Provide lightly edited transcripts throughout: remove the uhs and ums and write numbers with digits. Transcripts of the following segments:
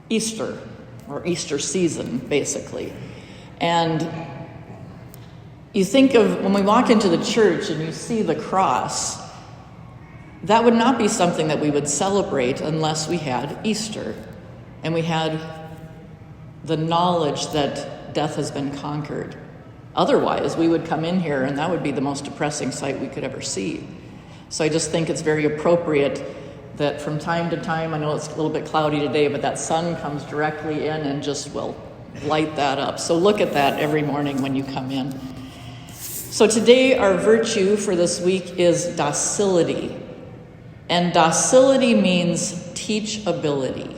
Easter, or Easter season, basically. And you think of when we walk into the church and you see the cross, that would not be something that we would celebrate unless we had Easter and we had the knowledge that death has been conquered. Otherwise, we would come in here and that would be the most depressing sight we could ever see. So I just think it's very appropriate that from time to time, I know it's a little bit cloudy today, but that sun comes directly in and just will light that up. So look at that every morning when you come in. So today our virtue for this week is docility. And docility means teachability.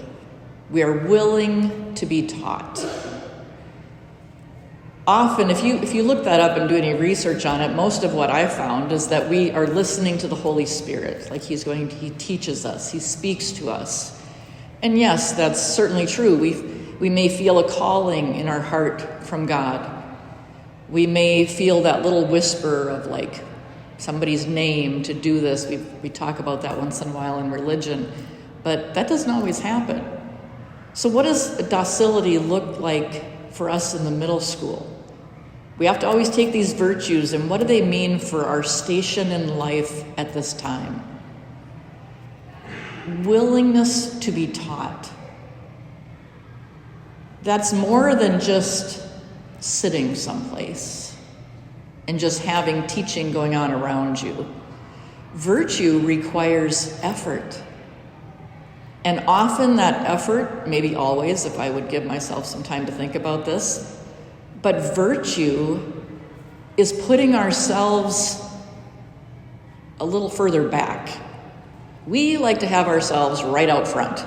We are willing to be taught. Often, if you look that up and do any research on it, most of what I've found is that we are listening to the Holy Spirit. Like he teaches us, he speaks to us. And yes, that's certainly true. We may feel a calling in our heart from God. We may feel that little whisper of like somebody's name to do this. We talk about that once in a while in religion, but that doesn't always happen. So what does docility look like for us in the middle school? We have to always take these virtues and what do they mean for our station in life at this time? Willingness to be taught. That's more than just sitting someplace and just having teaching going on around you. Virtue requires effort. And often that effort, maybe always, if I would give myself some time to think about this, but virtue is putting ourselves a little further back. We like to have ourselves right out front.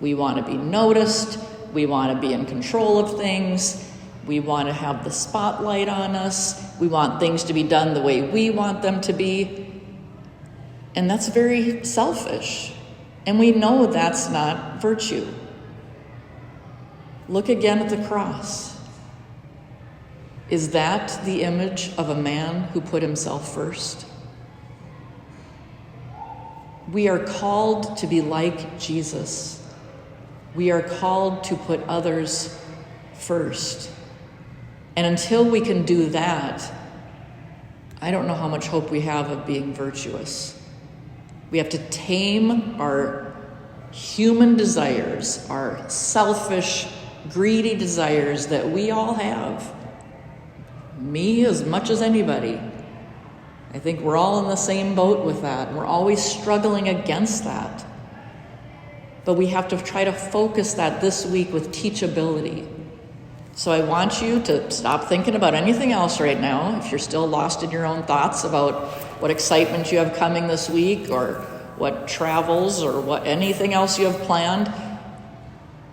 We want to be noticed. We want to be in control of things. We want to have the spotlight on us. We want things to be done the way we want them to be. And that's very selfish. And we know that's not virtue. Look again at the cross. Is that the image of a man who put himself first? We are called to be like Jesus. We are called to put others first. And until we can do that, I don't know how much hope we have of being virtuous. We have to tame our human desires, our selfish, greedy desires that we all have. Me as much as anybody. I think we're all in the same boat with that. We're always struggling against that. But we have to try to focus that this week with teachability. So I want you to stop thinking about anything else right now. If you're still lost in your own thoughts about what excitement you have coming this week or what travels or what anything else you have planned,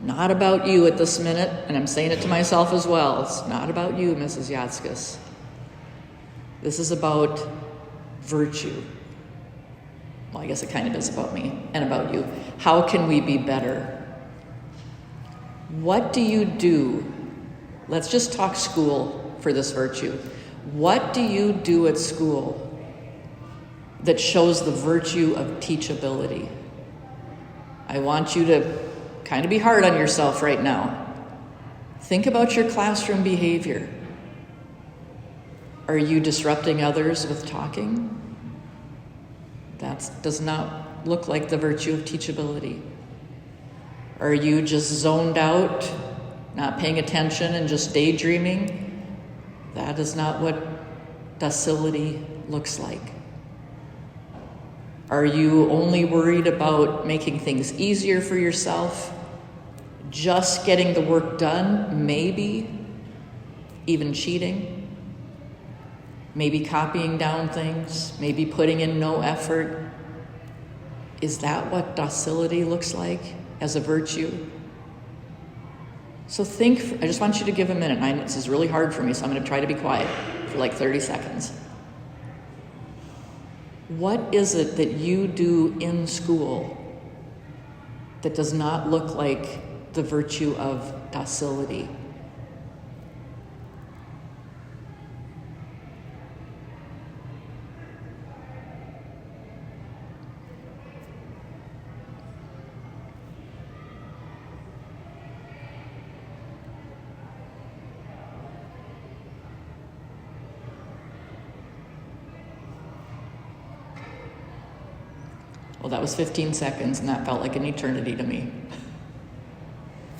not about you at this minute, and I'm saying it to myself as well. It's not about you, Mrs Yatskis. This is about virtue. Well, I guess it kind of is about me and about you. How can we be better? What do you do? Let's just talk school for this virtue. What do you do at school that shows the virtue of teachability? I want you to kind of be hard on yourself right now. Think about your classroom behavior. Are you disrupting others with talking? That does not look like the virtue of teachability. Are you just zoned out, not paying attention and just daydreaming? That is not what docility looks like. Are you only worried about making things easier for yourself? Just getting the work done, maybe even cheating? Maybe copying down things, maybe putting in no effort. Is that what docility looks like as a virtue? So I just want you to give a minute. This is really hard for me, so I'm going to try to be quiet for like 30 seconds. What is it that you do in school that does not look like the virtue of docility? that was 15 seconds, and that felt like an eternity to me.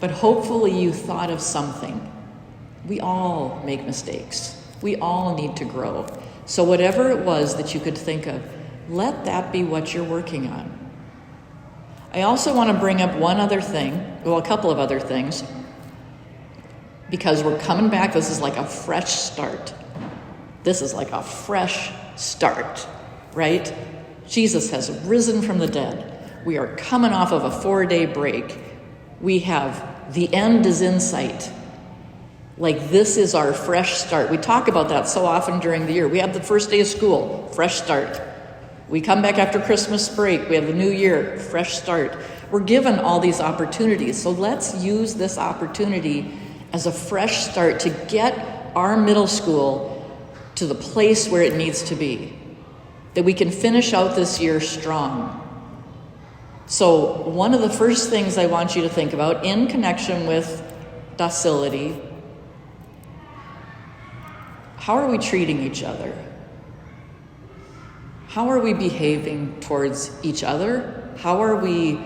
But hopefully you thought of something. We all make mistakes. We all need to grow. So whatever it was that you could think of, let that be what you're working on. I also want to bring up one other thing, well, a couple of other things, because we're coming back. This is like a fresh start. This is like a fresh start, right? Jesus has risen from the dead. We are coming off of a 4-day break. We have the end is in sight. Like, this is our fresh start. We talk about that so often during the year. We have the first day of school, fresh start. We come back after Christmas break. We have the new year, fresh start. We're given all these opportunities. So let's use this opportunity as a fresh start to get our middle school to the place where it needs to be, that we can finish out this year strong. So one of the first things I want you to think about in connection with docility, how are we treating each other? How are we behaving towards each other? How are we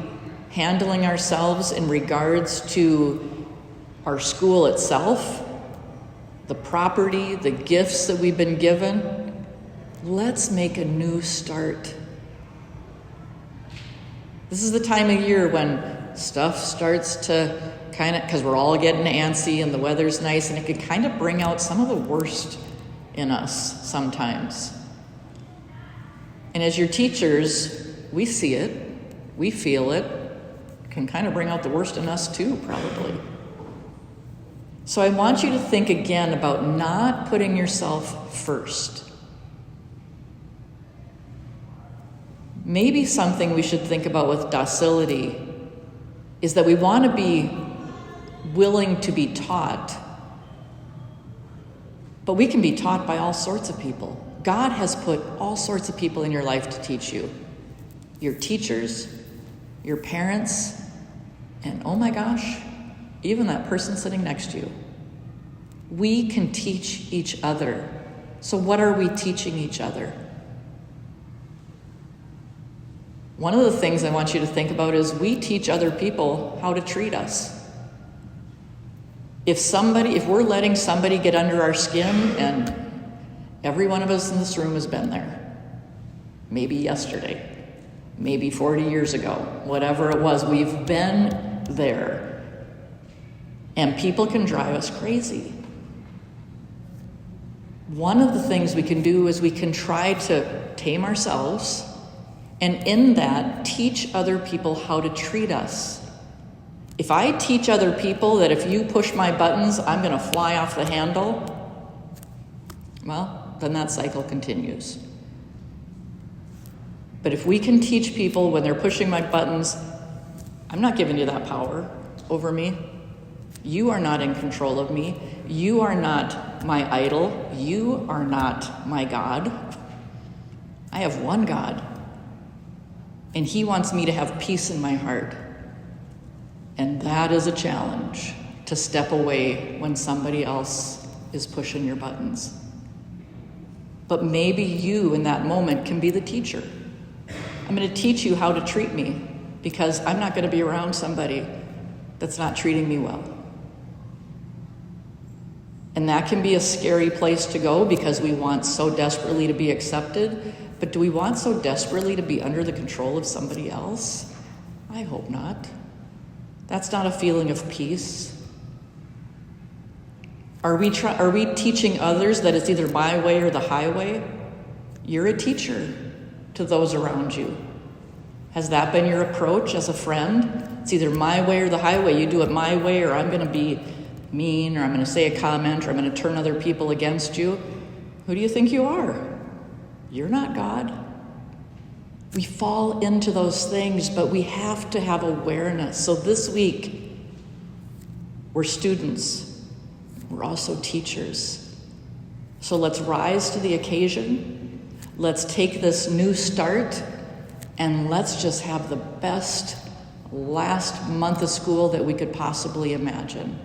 handling ourselves in regards to our school itself, the property, the gifts that we've been given? Let's make a new start. This is the time of year when stuff starts to because we're all getting antsy and the weather's nice, and it can kind of bring out some of the worst in us sometimes. And as your teachers, we see it, we feel it, can kind of bring out the worst in us too, probably. So I want you to think again about not putting yourself first. Maybe something we should think about with docility is that we want to be willing to be taught, but we can be taught by all sorts of people. God has put all sorts of people in your life to teach you. Your teachers, your parents, and oh my gosh, even that person sitting next to you. We can teach each other. So what are we teaching each other? One of the things I want you to think about is we teach other people how to treat us. If we're letting somebody get under our skin, and every one of us in this room has been there, maybe yesterday, maybe 40 years ago, whatever it was, we've been there. And people can drive us crazy. One of the things we can do is we can try to tame ourselves, and in that, teach other people how to treat us. If I teach other people that if you push my buttons, I'm going to fly off the handle, well, then that cycle continues. But if we can teach people when they're pushing my buttons, I'm not giving you that power over me. You are not in control of me. You are not my idol. You are not my God. I have one God, and He wants me to have peace in my heart. And that is a challenge, to step away when somebody else is pushing your buttons. But maybe you, in that moment, can be the teacher. I'm going to teach you how to treat me, because I'm not going to be around somebody that's not treating me well. And that can be a scary place to go, because we want so desperately to be accepted. But do we want so desperately to be under the control of somebody else? I hope not. That's not a feeling of peace. Are we teaching others that it's either my way or the highway? You're a teacher to those around you. Has that been your approach as a friend? It's either my way or the highway. You do it my way, or I'm going to be mean, or I'm going to say a comment, or I'm going to turn other people against you. Who do you think you are? You're not God. We fall into those things, but we have to have awareness. So this week, we're students. We're also teachers. So let's rise to the occasion. Let's take this new start, and let's just have the best last month of school that we could possibly imagine.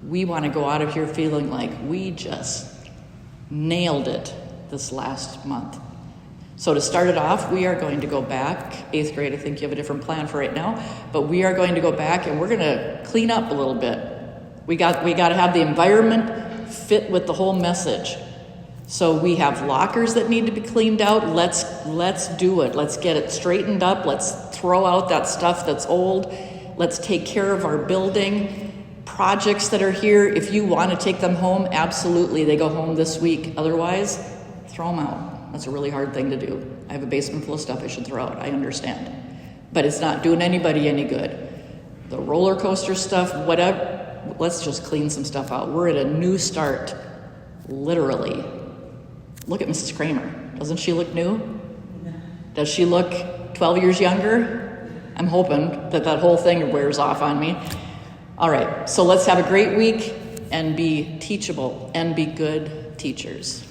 We want to go out of here feeling like we just nailed it this last month. So to start it off, we are going to go back. 8th grade, I think you have a different plan for right now, but we are going to go back and we're going to clean up a little bit. We got to have the environment fit with the whole message. So we have lockers that need to be cleaned out. Let's do it. Let's get it straightened up. Let's throw out that stuff that's old. Let's take care of our building. Projects that are here, if you want to take them home, absolutely, they go home this week. Otherwise, throw them out. That's a really hard thing to do. I have a basement full of stuff I should throw out. I understand. But it's not doing anybody any good. The roller coaster stuff, whatever, let's just clean some stuff out. We're at a new start, literally. Look at Mrs. Kramer. Doesn't she look new? Does she look 12 years younger? I'm hoping that whole thing wears off on me. All right, so let's have a great week and be teachable and be good teachers.